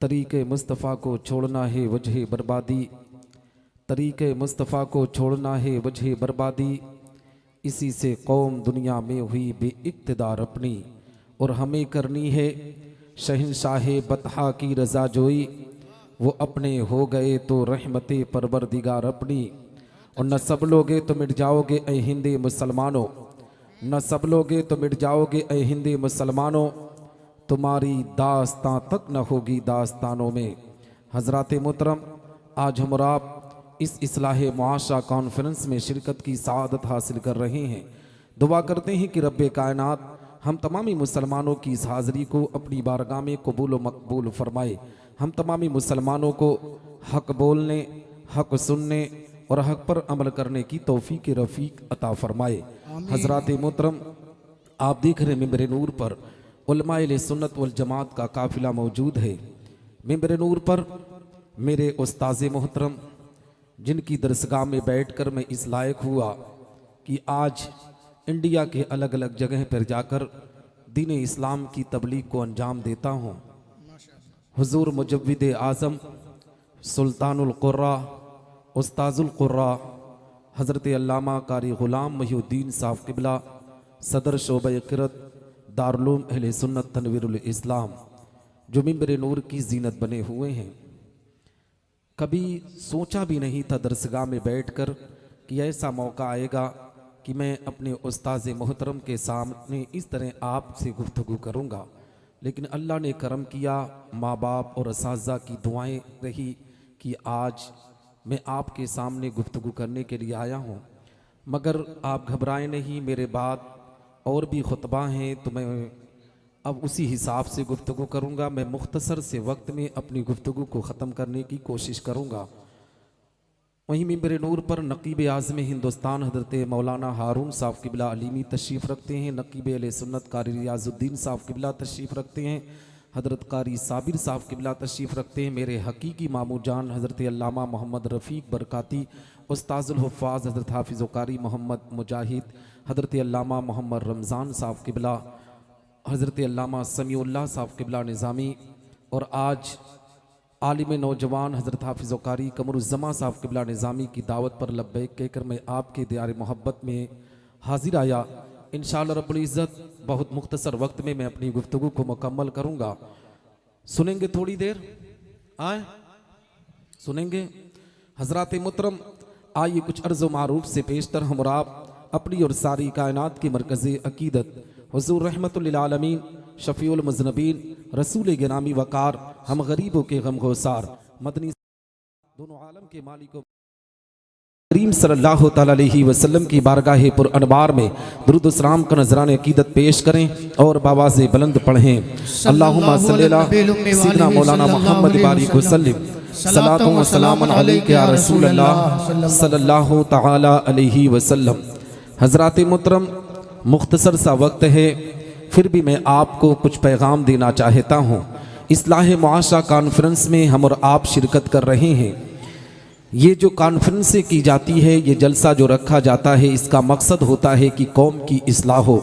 तरीक़े मुस्तफ़ा को छोड़ना है वजह बर्बादी, तरीक़े मुस्तफ़ा को छोड़ना है वजह बर्बादी। इसी से कौम दुनिया में हुई बेइक़्तिदार अपनी, और हमें करनी है शहंशाह बतहा की रज़ा जोई। वो अपने हो गए तो रहमते परवरदिगार अपनी। और न सब लोगे तो मिट जाओगे ऐ हिंदे मुसलमानों, न सब लोगे तो मिट जाओगे ऐ हिंदे मुसलमानों। तुम्हारी दास्तां तक न होगी दास्तानों में। हज़रात मोहतरम, आज हम और आप इस इस्लाह मुआशरा कॉन्फ्रेंस में शिरकत की सआदत हासिल कर रहे हैं। दुआ करते हैं कि रब्बे कायनात हम तमामी मुसलमानों की इस हाज़री को अपनी बारगाह में कबूल व मकबूल फरमाए। हम तमामी मुसलमानों को हक़ बोलने, हक़ सुनने और हक़ पर अमल करने की तौफीक रफ़ीक अता फरमाए। हज़रात मोहतरम, आप देख रहे हैं मिंबर नूर पर उलमाए सुन्नत वल जमात का काफ़िला मौजूद है। मिंबर नूर पर मेरे उस्ताज़े मोहतरम, जिनकी दरसगाह में बैठकर मैं इस लायक हुआ कि आज इंडिया के अलग अलग जगह पर जाकर दीन इस्लाम की तबलीग को अंजाम देता हूँ। हुजूर मुजव्विद आज़म सुल्तानुल क़ुर्रा उस्ताजुल क़ुर्रा हज़रत अल्लामा कारी ग़ुलाम मुहीउद्दीन साहब क़िबला सदर शोबे क़िरत दारुल अहले सुन्नत तनवीरुल इस्लाम, जो मिंबर नूर की जीनत बने हुए हैं। कभी सोचा भी नहीं था दरसगाह में बैठकर कि ऐसा मौका आएगा कि मैं अपने उस्ताज़ मोहतरम के सामने इस तरह आपसे गुफ्तगू करूँगा। लेकिन अल्लाह ने करम किया, माँ बाप और असातिज़ा की दुआएं रही कि आज मैं आपके सामने गुफ्तगू करने के लिए आया हूँ। मगर आप घबराएं नहीं, मेरे बाद और भी खुतबा हैं तो मैं अब उसी हिसाब से गुफ्तगू करूँगा। मैं मुख्तसर से वक्त में अपनी गुफ्तगू को ख़त्म करने की कोशिश करूँगा। वहीं मिंबर नूर पर नकीब आज़म हिंदुस्तान हज़रत मौलाना हारून साहब क़िबला अलीमी तशरीफ़ रखते हैं। नकीब अहले सुन्नत कारी रियाज़ुद्दीन साहब क़िबला तशरीफ़ रखते हैं। हज़रत कारी साबिर साहब क़िबला तशरीफ़ रखते हैं। मेरे हकीकी मामू जान हज़रत अल्लामा मोहम्मद रफ़ीक बरकाती, उस्ताज़ुल हुफ़्फ़ाज़ हज़रत हाफ़िज़ कारी मोहम्मद मुजाहिद, हज़रत अल्लामा मोहम्मद रमज़ान साहब क़िबला, हज़रत अल्लामा समीउल्लाह साहब क़िबला निज़ामी, और आज आलिम नौजवान हज़रत हाफ़िज़ कारी कमरुज़्ज़मा साहब क़िबला निज़ामी की दावत पर लब्बैक कहकर मैं आपके दियार मोहब्बत में हाजिर आया। इंशाअल्लाह रब्बुल इज़्ज़त बहुत मुख्तसर वक्त में मैं अपनी गुफ्तगू को मुकम्मल करूँगा। सुनेंगे थोड़ी देर? आए सुनेंगे? हज़रात मोहतरम, आइए कुछ अर्ज़ व मारूफ से पेशतर हम और आप अपनी और सारी कायनात की मरकज़ अकीदत हुज़ूर रहमतुल लिल आलमीन शफ़ीउल मुज़नबीन रसूल गिरामी वक़ार हम गरीबों के गमगोसार मदनी दोनों आलम के मालिक करीम सल्लल्लाहु तआला अलैहि वसल्लम की बारगाह पुर अनवार में दुरूद सलाम का नजराने अकीदत पेश करें और बावाज़े बुलंद पढ़ें। अल्लाहुम्मा सल्ली अला सय्यिदना मौलाना मुहम्मद बारिक वसल्लिम सलातो व सलामन अलैका या रसूल अल्लाह सल्लल्लाहु तआला अलैहि वसल्लम। हज़रात मोहतरम, मुख्तसर सा वक्त है, फिर भी मैं आपको कुछ पैगाम देना चाहता हूँ। इस्लाह मुआशरा कॉन्फ्रेंस में हम और आप शिरकत कर रहे हैं। ये जो कॉन्फ्रेंसें की जाती है, ये जलसा जो रखा जाता है, इसका मकसद होता है कि कौम की इस्लाह हो,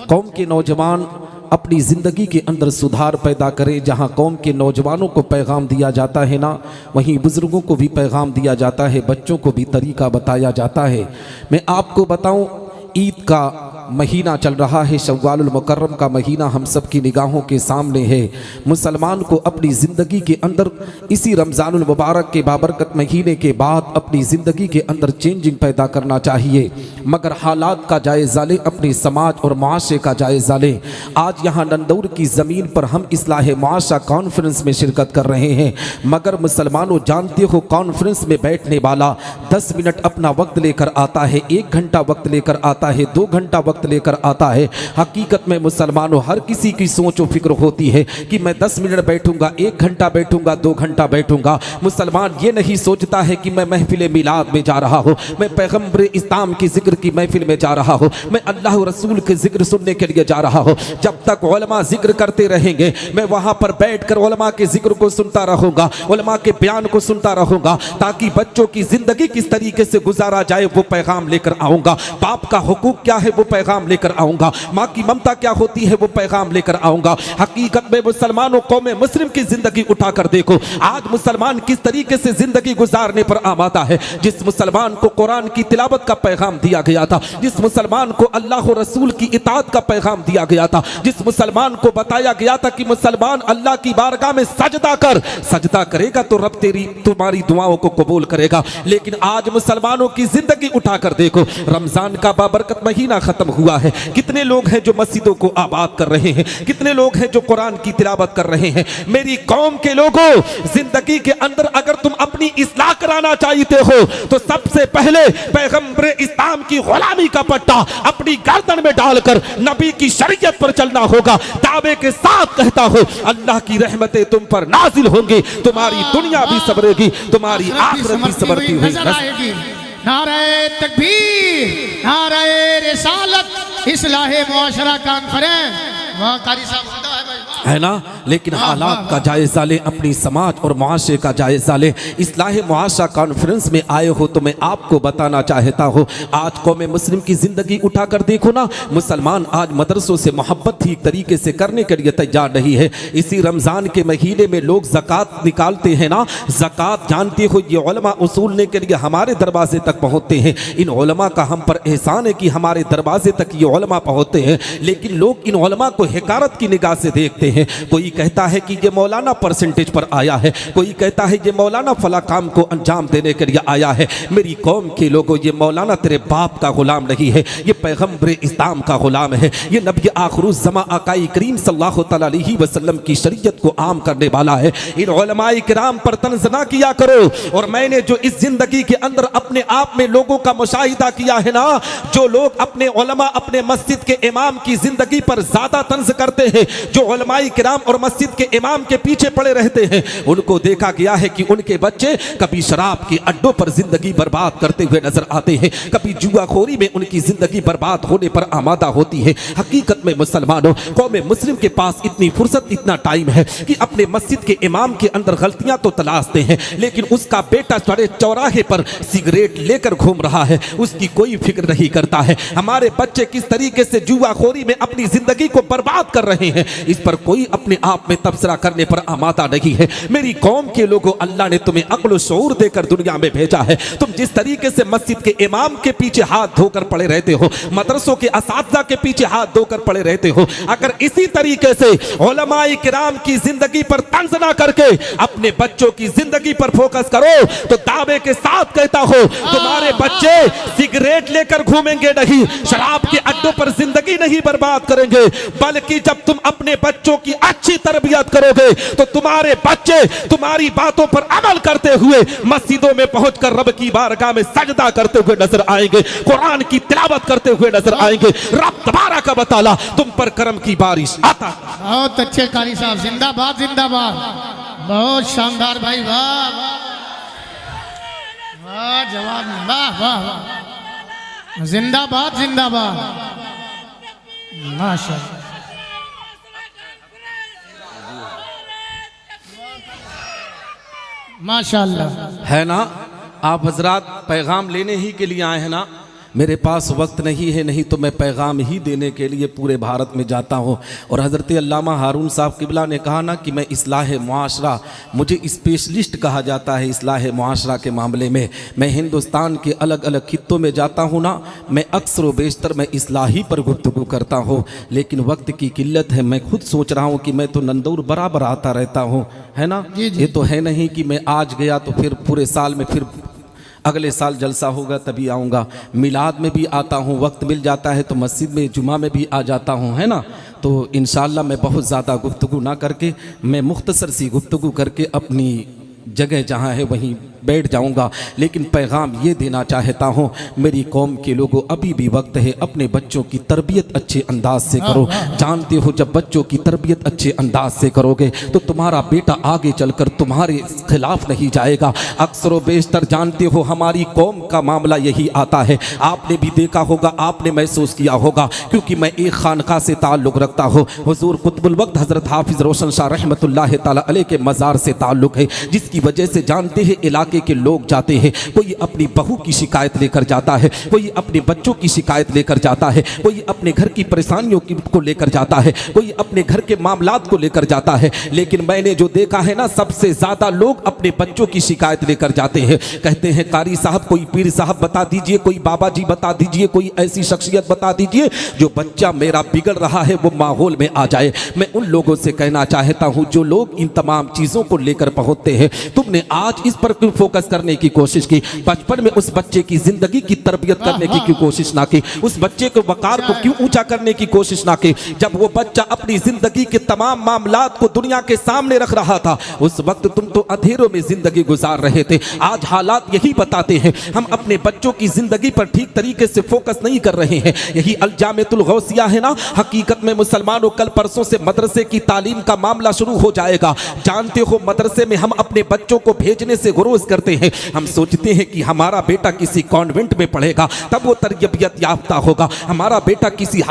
कौम के नौजवान अपनी ज़िंदगी के अंदर सुधार पैदा करें। जहाँ कौम के नौजवानों को पैगाम दिया जाता है ना, वहीं बुज़ुर्गों को भी पैगाम दिया जाता है, बच्चों को भी तरीक़ा बताया जाता है। मैं आपको बताऊँ, ईद का महीना चल रहा है, शव्वालुल मुकर्रम का महीना हम सब की निगाहों के सामने है। मुसलमान को अपनी ज़िंदगी के अंदर इसी रमज़ानुल मुबारक के बाबरकत महीने के बाद अपनी ज़िंदगी के अंदर चेंजिंग पैदा करना चाहिए। मगर हालात का जायज़ा लें, अपने समाज और माशरे का जायज़ा लें। आज यहाँ नंदौर की ज़मीन पर हम इस्लाह मुआशरा कॉन्फ्रेंस में शिरकत कर रहे हैं, मगर मुसलमानों जानते हो कॉन्फ्रेंस में बैठने वाला 10 मिनट अपना वक्त लेकर आता है, 1 घंटा वक्त लेकर आता है, 2 घंटा वक्त लेकर आता है। हकीकत में मुसलमानों, हर किसी की सोच और फिक्र होती है कि मैं 10 मिनट बैठूंगा, 1 घंटा बैठूंगा, 2 घंटा बैठूंगा। मुसलमान ये नहीं सोचता है कि मैं महफिल मिलाद में जा रहा हूँ, मैं पैगंबर इस्लाम की जिक्र की महफिल में जा रहा हूँ, मैं अल्लाह रसूल के जिक्र सुनने के लिए जा रहा हूँ। जब तक उलमा जिक्र करते रहेंगे, मैं वहां पर बैठकर उलमा के जिक्र को सुनता रहूंगा, उलमा के बयान को सुनता रहूंगा, ताकि बच्चों की जिंदगी किस तरीके से गुजारा जाए वो पैगाम लेकर आऊंगा। बाप का हुकूक क्या है वो पैगाम लेकर आऊंगा, माँ की ममता क्या होती है वो पैगाम लेकर आऊंगा। हकीकत में मुसलमानों, कौम मुस्लिम की जिंदगी उठाकर देखो, आज मुसलमान किस तरीके से जिंदगी गुजारने पर आमादा है। जिस मुसलमान को कुरान की तिलावत का पैगाम दिया गया था, जिस मुसलमान को अल्लाह और रसूल की इताअत का पैगाम दिया गया था, जिस मुसलमान को बताया गया था कि मुसलमान अल्लाह की बारगाह में सजदा करेगा तो रब तुम्हारी दुआओं को कबूल करेगा। लेकिन आज मुसलमानों की जिंदगी उठाकर देखो, रमजान का बाबरकत महीना खत्म हुआ है, कितने लोग हैं जो मस्जिदों को आबाद कर रहे हैं, कितने लोग हैं जो कुरान की तिलावत कर रहे हैं। मेरी कौम के लोगों, जिंदगी के अंदर अगर तुम अपनी इस्लाह कराना चाहते हो तो सबसे पहले पैगंबर इस्लाम की गुलामी का पट्टा अपनी गर्दन में डालकर नबी की शरीयत पर चलना होगा। दावे के साथ कहता हो, अल्लाह की रहमतें तुम पर नाजिल होंगी, तुम्हारी दुनिया भी सबरेगी, तुम्हारी आखिरत भी सबरती हुई नजर आएगी। नारे तकबीर, नारे रिसालत, इस्लाहे मुआशरा कॉन्फ्रेंस। वाह कारी साहब, है ना। लेकिन हालात का जायजा ले, अपनी समाज और मुआशरे का जायजा ले। इस्लाह मुआशरा कॉन्फ्रेंस में आए हो तो मैं आपको बताना चाहता हूँ, आज कौम मुस्लिम की जिंदगी उठाकर देखो ना, मुसलमान आज मदरसों से मोहब्बत ठीक तरीके से करने के लिए तैयार नहीं है। इसी रमजान के महीने में लोग ज़कात निकालते हैं ना, ज़कात जानते हो ये उलमा उसूलने के लिए हमारे दरवाजे तक पहुँचते हैं। इन उलमा का हम पर एहसान है कि हमारे दरवाजे तक ये उलमा पहुँचते हैं, लेकिन लोग इन उलमा को हिकारत की निगाह से देखते हैं। कोई कहता है कि ये मौलाना परसेंटेज पर आया है, कोई कहता है ये मौलाना फला काम को अंजाम देने के लिए आया है। मेरी कौम के लोगों, ये मौलाना तेरे बाप का गुलाम नहीं है, ये पैगंबर इस्लाम का गुलाम है, ये नबी आखिरुज़्ज़मा आकाई करीम सल्लल्लाहु अलैहि वसल्लम की शरीयत को आम करने वाला है। इन उलमाए किराम पर तंज़ ना किया करो। और मैंने जो इस जिंदगी के अंदर अपने आप में लोगों का मुशाहिदा किया है ना, जो लोग अपने उलमा, अपने मस्जिद के इमाम की जिंदगी पर ज्यादा तंज़ करते हैं, जो उलमाए किराम और मस्जिद के इमाम के पीछे पड़े रहते हैं, उनको देखा गया है कि उनके बच्चे कभी शराब के अड्डों पर जिंदगी बर्बाद करते हुए नजर आते हैं, कभी जुआखोरी में उनकी जिंदगी बर्बाद होने पर आमादा होती है। हकीकत में मुसलमानों, कौम मुस्लिम के पास इतनी फुर्सत, इतना टाइम है कि अपने मस्जिद के इमाम के अंदर गलतियां तो तलाशते हैं, लेकिन उसका बेटा बड़े चौराहे पर सिगरेट लेकर घूम रहा है, उसकी कोई फिक्र नहीं करता है। हमारे बच्चे किस तरीके से जुआखोरी में अपनी जिंदगी को बर्बाद कर रहे हैं, इस पर कोई अपने आप में तबसरा करने पर आमादा नहीं है। मेरी कौम के लोगों, अल्लाह ने तुम्हें अक्ल शऊर देकर दुनिया में भेजा है। तुम जिस तरीके से मस्जिद के इमाम के पीछे हाथ धोकर पड़े रहते हो, मदरसों के असातिज़ा के पीछे हाथ धोकर पड़े रहते हो, अगर इसी तरीके से उलमाए किराम की जिंदगी पर तंज ना करके अपने बच्चों की जिंदगी पर फोकस करो तो दावे के साथ कहता हो, तुम्हारे बच्चे सिगरेट लेकर घूमेंगे नहीं, शराब के अड्डों पर जिंदगी नहीं बर्बाद करेंगे, बल्कि जब तुम अपने बच्चों की अच्छी तरबियत करोगे तो तुम्हारे बच्चे तुम्हारी बातों पर अमल करते हुए मस्जिदों में पहुंचकर रब की बारगाह में सजदा करते हुए नजर आएंगे, कुरान की तिलावत करते हुए नजर आएंगे। रब तबारक व तआला तुम पर करम की बारिश आता। बहुत अच्छे कारी साहब, जिंदाबाद जिंदाबाद, बहुत शानदार भाई, वाह वाह, जवाब, वाह वाह वाह, जिंदाबाद जिंदाबाद, माशाअल्लाह। माशाअल्लाह है ना। आप हजरात पैगाम लेने ही के लिए आए हैं ना, मेरे पास वक्त नहीं है, नहीं तो मैं पैगाम ही देने के लिए पूरे भारत में जाता हूँ। और हज़रत अल्लामा हारून साहब किबला ने कहा ना कि मैं इस्लाह मुआशरा, मुझे स्पेशलिस्ट कहा जाता है इस्लाह मुआशरा के मामले में। मैं हिंदुस्तान के अलग अलग खित्तों में जाता हूँ ना, मैं अक्सर व बेशतर मैं इस्लाही पर गुफ्तगू करता हूँ, लेकिन वक्त की किल्लत है। मैं खुद सोच रहा हूँ कि मैं तो नंदौर बराबर आता रहता हूँ, है ना। ये तो है नहीं कि मैं आज गया तो फिर पूरे साल में फिर अगले साल जलसा होगा तभी आऊँगा। मिलाद में भी आता हूँ, वक्त मिल जाता है तो मस्जिद में जुमा में भी आ जाता हूँ, है ना। तो इंशाअल्लाह मैं बहुत ज़्यादा गुफ्तगू ना करके, मैं मुख्तसर सी गुफ्तगू करके अपनी जगह जहाँ है वहीं बैठ जाऊंगा। लेकिन पैगाम ये देना चाहता हूँ, मेरी कौम के लोगों, अभी भी वक्त है, अपने बच्चों की तरबियत अच्छे अंदाज से करो। जानते हो जब बच्चों की तरबियत अच्छे अंदाज से करोगे तो तुम्हारा बेटा आगे चलकर तुम्हारे खिलाफ नहीं जाएगा। अक्सर व बेशतर जानते हो हमारी कौम का मामला यही आता है। आपने भी देखा होगा, आपने महसूस किया होगा, क्योंकि मैं एक खानका से ताल्लुक़ रखता हूँ। हुजूर कुतुबुल वक्त हज़रत हाफिज़ रोशन शाह रहमतुल्लाह तआला अलैह के मज़ार से ताल्लुक़ है, जिसकी वजह से जानते हैं इलाके इलाके के लोग जाते हैं, कोई अपनी बहू की शिकायत लेकर जाता है, कोई अपने बच्चों की शिकायत लेकर जाता है, कोई अपने घर की परेशानियों को लेकर जाता है, कोई अपने घर के मामलात को लेकर जाता है। लेकिन मैंने जो देखा है ना, सबसे ज्यादा लोग अपने बच्चों की शिकायत लेकर जाते हैं। कहते हैं कारी साहब, कोई पीर साहब बता दीजिए, कोई बाबा जी बता दीजिए, कोई ऐसी शख्सियत बता दीजिए जो बच्चा मेरा बिगड़ रहा है वो माहौल में आ जाए। मैं उन लोगों से कहना चाहता हूं जो लोग इन तमाम चीजों को लेकर पहुंचते हैं, तुमने आज इस पर क्यों फोकस करने की कोशिश की? बचपन में उस बच्चे की जिंदगी की तरबियत करने की क्यों कोशिश ना की? उस बच्चे के वकार को क्यों ऊंचा करने की कोशिश ना की? जब वो बच्चा अपनी जिंदगी के तमाम मामलात को दुनिया के सामने रख रहा था, उस वक्त तुम तो अंधेरों में जिंदगी गुजार रहे थे। आज हालात यही बताते हैं, हम अपने बच्चों की जिंदगी पर ठीक तरीके से फोकस नहीं कर रहे हैं। यही अलजामेतुल गौसिया है ना। हकीकत में मुसलमानों, कल परसों से मदरसे की तालीम का मामला शुरू हो जाएगा। जानते हो, मदरसे में हम अपने बच्चों को भेजने से गुरूज करते हैं। हम सोचते हैं कि हमारा बेटा किसी कॉन्वेंट में पढ़ेगा तब वो तरबियत याफ्ता होगा, हमारा बेटा किसी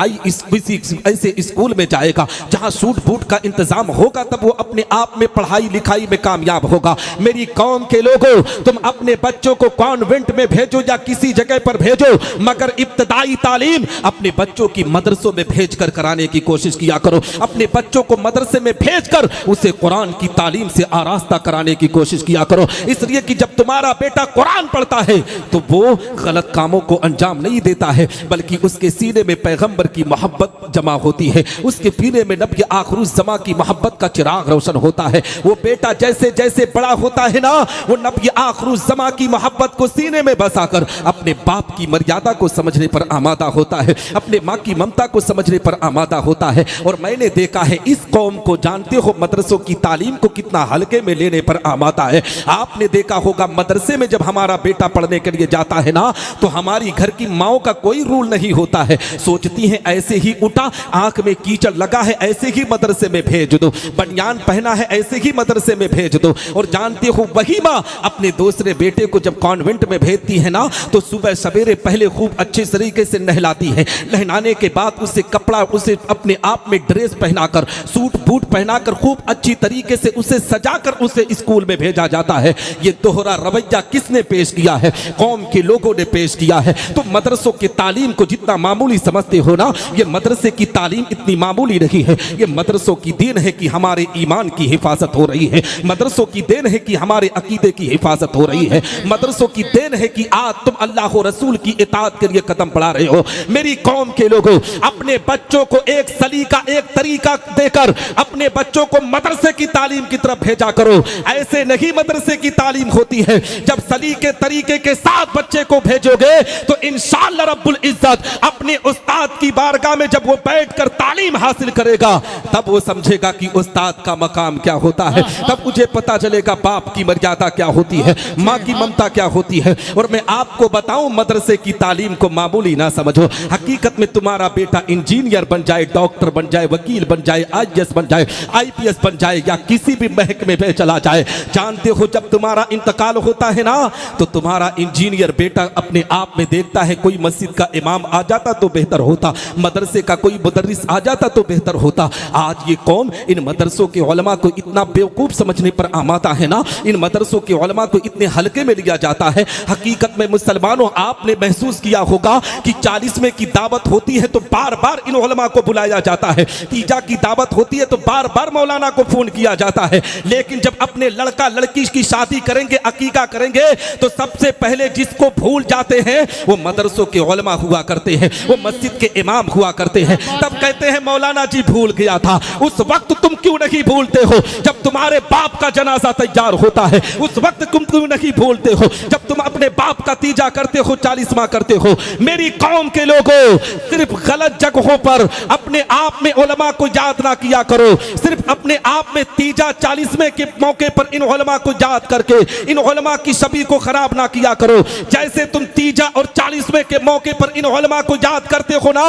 ऐसे स्कूल में जाएगा जहां सूट बूट का इंतजाम होगा, तब वो अपने आप में पढ़ाई लिखाई में कामयाब होगा। मेरी कौम के लोगों, तुम अपने बच्चों को कॉन्वेंट में भेजो या किसी जगह पर भेजो, मगर इब्तदाई तालीम अपने बच्चों की मदरसों में भेजकर कराने की कोशिश किया करो। अपने बच्चों को मदरसे में भेजकर उसे कुरान की तालीम से आरास्ता कराने की कोशिश किया करो। इसलिए कि जब तुम्हारा बेटा कुरान पढ़ता है तो वो गलत कामों को अंजाम नहीं देता है, बल्कि उसके सीने में पैगंबर की मोहब्बत जमा होती है, उसके सीने में नबी आखिरुज़्ज़मा की मोहब्बत का चिराग रोशन होता है। वो बेटा जैसे जैसे बड़ा होता है ना, वो नबी आखिरुज़्ज़मा की मोहब्बत को सीने में बसाकर अपने बाप की मर्यादा को समझने पर आमादा होता है, अपने माँ की ममता को समझने पर आमादा होता है। और मैंने देखा है इस कौम को, जानते हो, मदरसों की तालीम को कितना हल्के में लेने पर आमादा है। आपने देखा होगा मदरसे में जब हमारा बेटा पढ़ने के लिए जाता है ना, तो हमारी घर की माओ का कोई रूल नहीं होता है। सोचती हैं ऐसे ही उठा, आंख में कीचड़ लगा है ऐसे ही मदरसे में भेज दो, बनियान पहना है ऐसे ही मदरसे में भेज दो। और जानते हो वही माँ अपने दूसरे बेटे को जब कॉन्वेंट में भेजती है ना, तो सुबह सवेरे पहले खूब अच्छे तरीके से नहलाती है, नहलाने के बाद उसे कपड़ा, उसे अपने आप में ड्रेस पहनाकर, सूट बूट पहनाकर खूब अच्छी तरीके से उसे सजाकर उसे स्कूल में भेजा जाता है। ये दोहरा रवैया किसने पेश किया है? कौम के लोगों ने पेश किया है। तो मदरसों की तालीम को जितना मामूली समझते हो ना, ये मदरसे की तालीम इतनी मामूली नहीं है। ये मदरसों की देन है कि हमारे ईमान की हिफाजत हो रही है, मदरसों की देन है कि हमारे अकीदे की हिफाजत हो रही है, मदरसों की देन है कि आज तुम अल्लाह और रसूल की इताअत के लिए कदम बढ़ा रहे हो। मेरी कौम के लोगों, अपने बच्चों को एक सलीका, एक तरीका देकर अपने बच्चों को मदरसे की तालीम की तरफ भेजा करो। ऐसे नहीं मदरसे की तालीम होती है। जब सलीके तरीके के साथ बच्चे को भेजोगे तो इंशाअल्लाह रब्बुल इज्जत अपने उस्ताद की बारगाह में जब वो बैठकर तालीम हासिल करेगा, तब वो समझेगा कि उस्ताद का मकाम क्या होता है, तब मुझे पता चलेगा बाप की मर्यादा क्या होती है, माँ की ममता क्या होती है। और मैं आपको बताऊं, मदरसे की तालीम को मामूली ना समझो। हकीकत में तुम्हारा बेटा इंजीनियर बन जाए, डॉक्टर बन जाए, वकील बन जाए, IAS बन जाए, IPS बन जाए, या किसी भी महकमे में चला जाए, जानते हो जब तुम्हारा इंतकाल होता है ना, तो तुम्हारा इंजीनियर बेटा अपने आप में देखता है कोई मस्जिद का इमाम आ जाता तो बेहतर होता, मदरसे का कोई मुदर्रिस आ जाता तो बेहतर होता। आज ये कौम इन मदरसों के उलमा को इतना बेवकूफ समझने पर आमादा है ना, इन मदरसों के उलमा को इतने हल्के में लिया जाता है। हकीकत में मुसलमानों, आपने महसूस किया होगा कि 40वें की दावत होती है तो बार बार इन उलमा को बुलाया जाता है, तीजा की दावत होती है तो बार बार मौलाना को फोन किया जाता है। लेकिन जब अपने लड़का लड़की की शादी करेंगे, अकीका करेंगे, तो सबसे पहले जिसको भूल जाते हैं वो मदरसों के उलमा हुआ करते हैं, वो मस्जिद के इमाम हुआ करते हैं। तब कहते हैं मौलाना जी भूल गया था। उस वक्त तुम क्यों नहीं भूलते हो जब तुम्हारे बाप का जनाजा तैयार होता है? उस वक्त तुम क्यों नहीं भूलते हो जब तुम अपने बाप का तीजा करते हो, 40वां करते हो? मेरी कौम के लोगों, सिर्फ गलत जगहों पर अपने आप में उलमा को याद ना किया करो। सिर्फ अपने आप में तीजा 40वें के मौके पर इन उलमा को याद करके इन उलमा की छवि को खराब ना किया करो। जैसे तुम तीजा और 40वें के मौके पर इन उलमा को याद करते हो ना,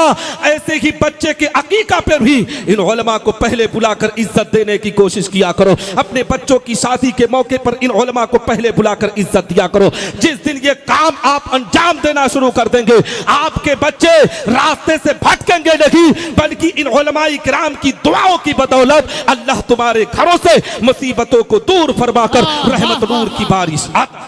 ऐसे ही बच्चे के अकीका पर भी इन उलमा को पहले बुलाकर इज्जत देने की कोशिश किया करो। अपने बच्चों की शादी के मौके पर इन उलमा को पहले बुलाकर इज्जत दिया करो। जिस दिन ये काम आप अंजाम देना शुरू कर देंगे, आपके बच्चे रास्ते से भटकेंगे नहीं, बल्कि इन उलमाए किराम की दुआओं की बदौलत अल्लाह तुम्हारे घरों से मुसीबतों को दूर फरमाकर रहमत नूर की की बारिश आता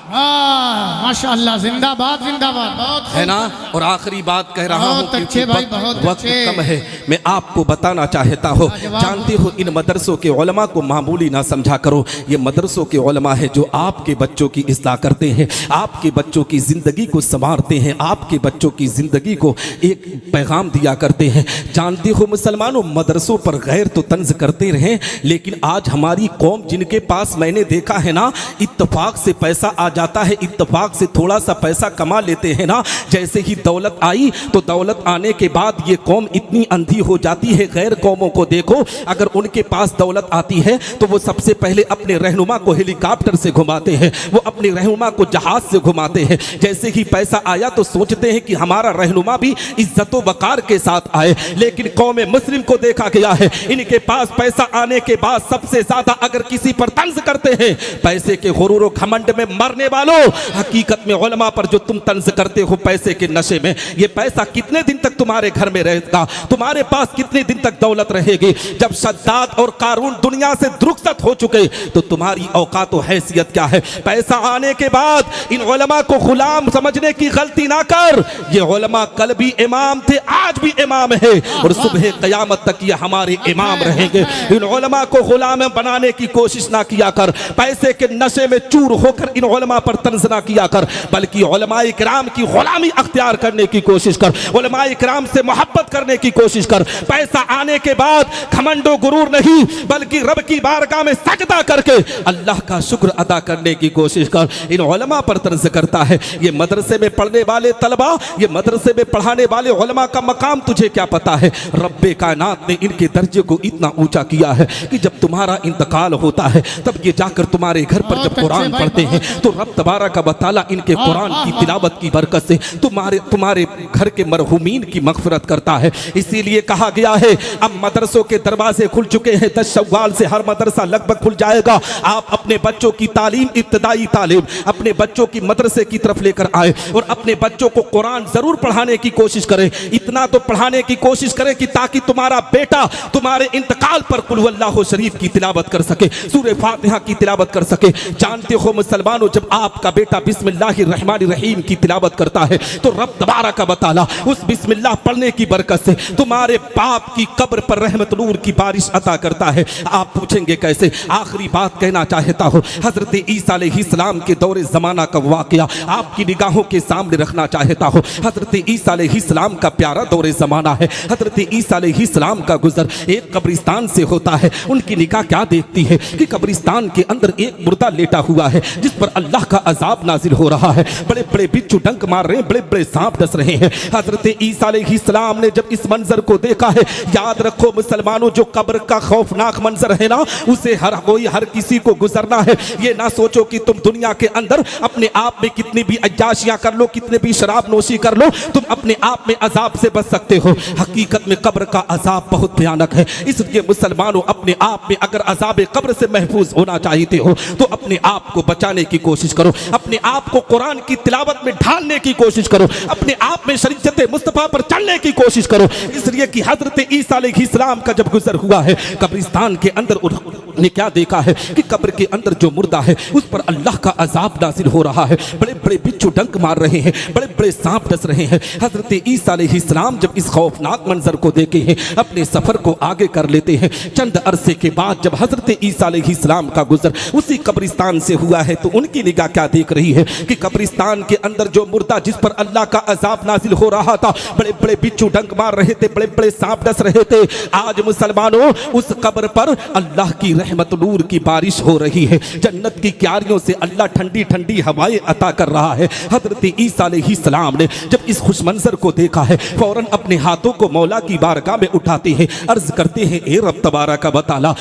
माशाअल्लाह, जिंदाबाद जिंदाबाद, बहुत है ना। और आखिरी बात कह रहा हूँ बहुत अच्छे भाई, बहुत वक्त अच्छे। कम है, मैं आपको बताना चाहता हूँ, जानते हो इन मदरसों के उलमा को मामूली ना समझा करो। ये मदरसों के उलमा है जो आपके बच्चों की इस्लाह करते हैं, आपके बच्चों की ज़िंदगी को संवारते हैं, आपके बच्चों की ज़िंदगी को एक पैगाम दिया करते हैं। जानते हो मुसलमानों, मदरसों पर गैर तो तंज करते रहे, लेकिन आज हमारी कौम जिनके पास मैंने देखा है ना, इत्तफाक से पैसा आ जाता है, इत्तफाक से थोड़ा सा पैसा कमा लेते हैं ना, जैसे ही दौलत आई तो दौलत आने के बाद ये कौम इतनी अंधी हो जाती है। गैर कौमों को देखो, अगर उनके पास दौलत आती है तो वो सबसे पहले अपने रहनुमा को हेलीकॉप्टर से घुमाते हैं, वो अपने रहनुमा को जहाज से घुमाते हैं। जैसे ही पैसा आया तो सोचते हैं कि हमारा रहनुमा भी इज्जत वकार के साथ आए। लेकिन कौम मुस्लिम को देखा गया है, इनके पास पैसा आने के बाद सबसे ज्यादा अगर किसी पर तंज करते हैं, पैसे के गुरूर और घमंड में मरने वालों, हकीकत में उलमा पर जो तुम तंज करते हो पैसे के नशे में, ये पैसा कितने दिन तक तुम्हारे घर में रहेगा, तुम्हारे पास कितने दिन तक दौलत रहेगी। जब शद्दाद और कारून दुनिया से रुखसत हो चुके तो तुम्हारी औकात और हैसियत क्या है। पैसा आने के बाद इन उलमा को गुलाम समझने की गलती ना कर। ये उलमा कल भी इमाम थे, आज भी इमाम है और सुबह क़यामत तक ये हमारे इमाम रहेंगे। इन उलमा को गुलाम बनाने की कोशिश ना किया कर, पैसे के नशे में चूर होकर इन उलमा पर तंज ना किया कर, बल्कि उलमाए किराम की गुलामी अख्तियार करने की कोशिश कर, उलमाए किराम से मोहब्बत करने की कोशिश कर। पैसा आने के बाद घमंडो गुरूर नहीं, बल्कि रब की बारगाह में सजदा करके अल्लाह का शुक्र अदा करने की कोशिश कर। इन उलमा पर तंज करता है। ये मदरसे में पढ़ने वाले तलबा, ये मदरसे में पढ़ाने वाले उलमा का मकाम तुझे क्या पता है। रब्बे कायनात ने इनके दर्जे को इतना ऊंचा किया है कि जब तुम्हारा इंतकाल होता है तब ये जाकर तुम्हारे घर पर जब कुरान पढ़ते हैं तो रब तबारक व तआला इनके कुरान की तिलावत की बरकत से तुम्हारे घर के मरहुमीन की मगफिरत करता है। इसीलिए कहा गया है अब मदरसों के दरवाजे खुल चुके हैं, 10 शव्वाल से हर मदरसा लगभग खुल जाएगा। आप अपने बच्चों की तालीम, इब्तदाई तालीम अपने बच्चों की मदरसे की तरफ लेकर आए और अपने बच्चों को कुरान जरूर पढ़ाने की कोशिश करें। इतना तो पढ़ाने की कोशिश करें कि ताकि तुम्हारा बेटा तुम्हारे इंतकाल पर कुल हुवल्लाहु शरीफ की तिलावत कर सके, सूरह फातिहा की तिलावत कर सके। जानते हो मुसलमानों, जब आपका बेटा बिस्मिल्लाहिर्रहमानिर्रहीम की तिलावत करता है तो रब तबारक व तआला उस बिस्मिल्लाह पढ़ने की बरकत से तुम्हारे बाप की कब्र पर रहमत नूर की बारिश अता करता है। आप पूछेंगे कैसे। आखिरी बात कहना चाहता हूँ, हजरत ईसा अलैहिस्सलाम के दौरे जमाना का वाकया आपकी निगाहों के सामने रखना चाहता हूँ। हजरत ईसा अलैहिस्सलाम का प्यारा दौरे जमाना है। हजरत ईसा अलैहिस्सलाम का गुजर एक कब्रिस्तान से होता है। उनकी निगाह क्या देखती है कि कब्रिस्तान के अंदर एक मुर्दा लेटा हुआ है जिस पर अल्लाह का अजाब नाजिल हो रहा है। बड़े बड़े बिच्छू डंक मार रहे हैं, बड़े बड़े सांप डस रहे हैं। हजरत ईसा अलैहिस्सलाम ने जब इस मंजर को देखा है, याद रखो मुसलमानों, जो कब्र का खौफनाक मंजर है ना, उसे हर किसी को गुजरना है। ये ना सोचो कि तुम दुनिया के अंदर अपने आप में कितनी भी अय्याशियां कर लो, कितने भी शराब नोशी कर लो, तुम अपने आप में अजाब से बच सकते हो। हकीकत में कब्र का अजाब बहुत भयानक है। इसलिए मुसलमानों, अपने आप में अगर अजाब कब्र से महफूज होना चाहते हो तो अपने आप को बचाने की कोशिश करो, अपने आप को कुरान की तिलावत में ढालने की कोशिश करो, अपने आप में शरीयत मुस्तफा पर चलने की कोशिश करो। इसलिए कि हजरत ईसा अलैहिस्सलाम का जब गुजर हुआ है कब्रिस्तान के अंदर, उन्होंने क्या देखा है कि कब्र के अंदर जो मुर्दा है उस पर अल्लाह का अजाब नाजिल हो रहा है। बड़े बड़े बिच्छू डंक मार रहे हैं, बड़े बड़े सांप डस रहे हैं। हजरत ईसा अलैहिस्सलाम जब इस खौफनाक मंजर को देखे हैं, अपने सफर को आगे कर लेते हैं। चंद अरसे के बाद जब हजरत ईसा अलैहिस्सलाम का गुजर उसी कब्रिस्तान से हुआ है तो उनकी निगाह क्या देख रही है कि कब्रिस्तान के अंदर जो मुर्दा जिस पर अल्लाह का अजाब नाजिल हो रहा था, बड़े बड़े बिच्छू डंक मार रहे थे, बड़े बड़े सांप डस रहे थे, आज मुसलमानों उस कब्र पर अल्लाह की रहमत नूर की बारिश हो रही है। जन्नत की क्यारियों से अल्लाह ठंडी ठंडी हवाएं अता कर रहा है। हजरत ईसा अलैहिस्सलाम ने जब इस खुश मंजर को देखा है, फौरन अपने हाथों को मौला की बारगाह में उठाते हैं, अर्ज करते हैं, ए रब तबारक व तआला,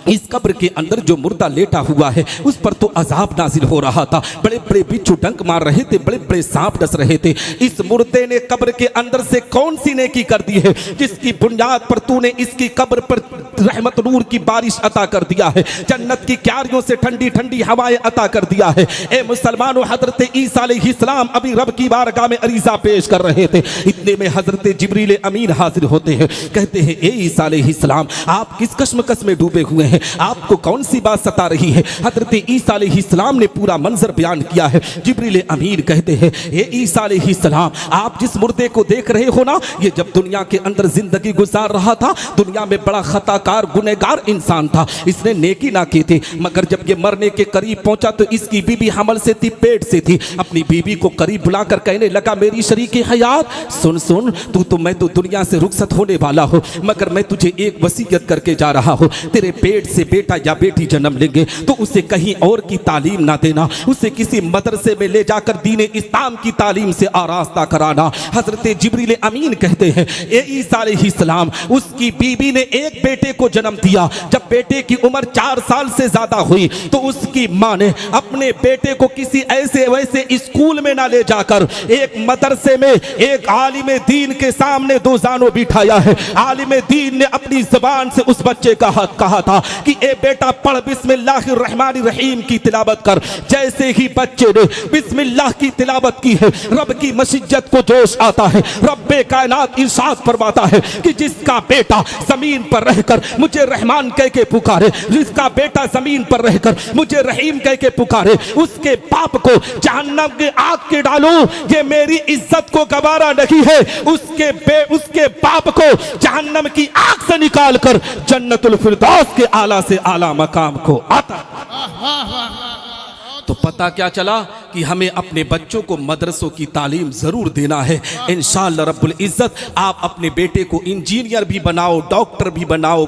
इस कब्र के अंदर जो मुर्दा लेटा हुआ है उस पर तो अजाब नाजिल हो रहा था, बड़े बड़े बिच्छू डंक मार रहे थे, बड़े बड़े सांप डस रहे थे। इस मुर्दे ने कब्र के अंदर से कौन सी नेकी कर दी है जिसकी बुनियाद पर तूने इसकी कब्र पर रहमत नूर की बारिश अता कर दिया है, जन्नत की क्यारियों से ठंडी ठंडी हवाएं अता कर दिया है। ए मुसलमानों, हजरत ईसा अलैहिस्सलाम अभी रब की बारगाह में अरीजा पेश कर रहे थे। इतने में हजरत जिब्रील अमीन हाजिर होते हैं, कहते हैं, ए ईसा अलैहिस्सलाम, आप किस कश्मकश में डूबे हुए हैं? हैं, आपको कौन सी बात सता रही है? हजरत ईसा अलैहिस्सलाम ने पूरा मंजर बयान किया है। जिब्रील अमीन कहते हैं, ये ईसा अलैहिस्सलाम, आप जिस मुर्दे को देख रहे हो ना, ये जब दुनिया के अंदर जिंदगी गुजार रहा था, दुनिया में बड़ा खताकार गुनहगार इंसान था, इसने नेकी ना की थी, मगर जब ये मरने के करीब पहुंचा तो इसकी बीबी हमल से थी, पेट से थी। अपनी बीबी को करीब बुलाकर कहने लगा, मेरी शरीके हयात सुन सुन, मैं तो दुनिया से रुखसत होने वाला हूं, मगर मैं तुझे एक वसीयत करके जा रहा हूं, तेरे पेट से बेटा या बेटी जन्म लेंगे तो उसे कहीं और की तालीम ना देना, उसे किसी मदरसे में ले जाकर दीन इस्लाम की तालीम से आरास्ता कराना। हजरत जिब्रील अमीन कहते हैं, ए ईसा अलैहिस्सलाम, उसकी बीबी ने एक बेटे को जन्म दिया। जब बेटे की उम्र 4 साल से ज्यादा हुई तो उसकी मां ने अपने बेटे को किसी ऐसे वैसे स्कूल में ना ले जाकर एक मदरसे में एक आलिम दीन के सामने दो जानों बिठाया है। आलिम दीन ने अपनी जुबान से उस बच्चे का हक कहा था कि ए बेटा पढ़ बिस्मिल्लाहिर्रहमानिर्रहीम की तिलावत कर। जैसे ही बच्चे ने बिस्मिल्लाह की तिलावत की है, रब की मशीयत को जोश आता है। रब्बे कायनात इरशाद फरमाता है कि जिसका बेटा जमीन पर रहकर मुझे रहमान कह के पुकारे, जिसका बेटा जमीन पर रहकर मुझे रहीम कह के पुकारे, उसके बाप को जहन्नम के आग के डालो, ये मेरी इज्जत को गवारा नहीं है। उसके बाप को जहन्नम की आग से निकाल कर जन्नतुल फिरदौस के आला से आला मकाम को आता। तो पता क्या चला कि हमें अपने बच्चों को मदरसों की तालीम ज़रूर देना है। इंशाअल्लाह रब्बुल इज़्ज़त आप अपने बेटे को इंजीनियर भी बनाओ, डॉक्टर भी बनाओ,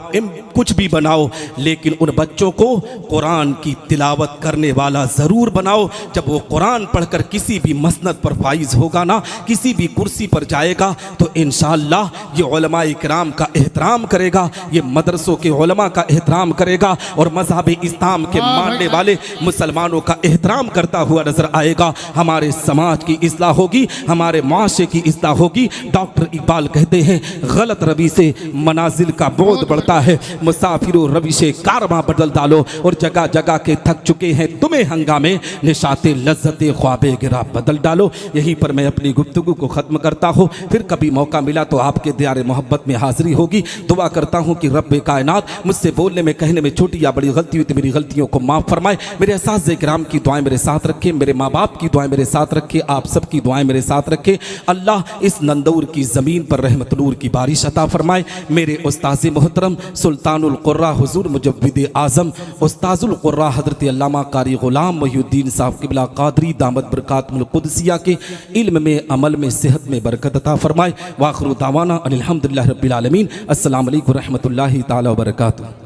कुछ भी बनाओ, लेकिन उन बच्चों को कुरान की तिलावत करने वाला ज़रूर बनाओ। जब वो कुरान पढ़कर किसी भी मसनद पर फाइज होगा ना, किसी भी कुर्सी पर जाएगा, तो इंशाअल्लाह ये उलमाए किराम का एहतराम करेगा, ये मदरसों के उलमा का एहतराम करेगा और मज़हब इस्लाम के मानने वाले मुसलमानों का एहतराम करता हुआ नजर आएगा। हमारे समाज की इस्लाह होगी, हमारे माशरे की इस्लाह होगी। डॉक्टर इकबाल कहते हैं, गलत रवि से मनाजिल का बोध बढ़ता है, मुसाफिरों रवि से कारवां बदल डालो, और जगह जगह के थक चुके हैं तुम्हें हंगामे, निशाते लज्जते ख्वाबे गिरा बदल डालो। यहीं पर मैं अपनी गुफ्तगू को ख़त्म करता हूँ, फिर कभी मौका मिला तो आपके दियारे मोहब्बत में हाजिरी होगी। दुआ करता हूँ कि रब्बे कायनात मुझसे बोलने में कहने में छोटी या बड़ी गलती हुई तो मेरी गलतियों को माफ़ फरमाए। मेरे असातिज़े किराम की दुआएं मेरे साथ रखे, मेरे माँ बाप की दुआएं मेरे साथ रखे, आप सब की दुआएं मेरे साथ रखे। अल्लाह इस नंदौर की ज़मीन पर रहमत नूर की बारिश अता फरमाए। मेरे उस्ताज़ मोहतरम सुल्तानुल कुर्रा हुजूर मुजव्विद आज़म उस्ताजुल कुर्रा हज़रत अल्लामा कारी ग़ुलाम मुहीउद्दीन साहब क़िबला क़ादरी दामत बरकातुल क़ुदसिया के इल्म में, अमल में, सेहत में बरकत अता फरमाए। वाखिरु दावाना अनिल हम्दुलिल्लाहि रब्बिल आलमीन। अस्सलामु अलैकुम रहमतुल्लाहि तआला व बरकातुहू।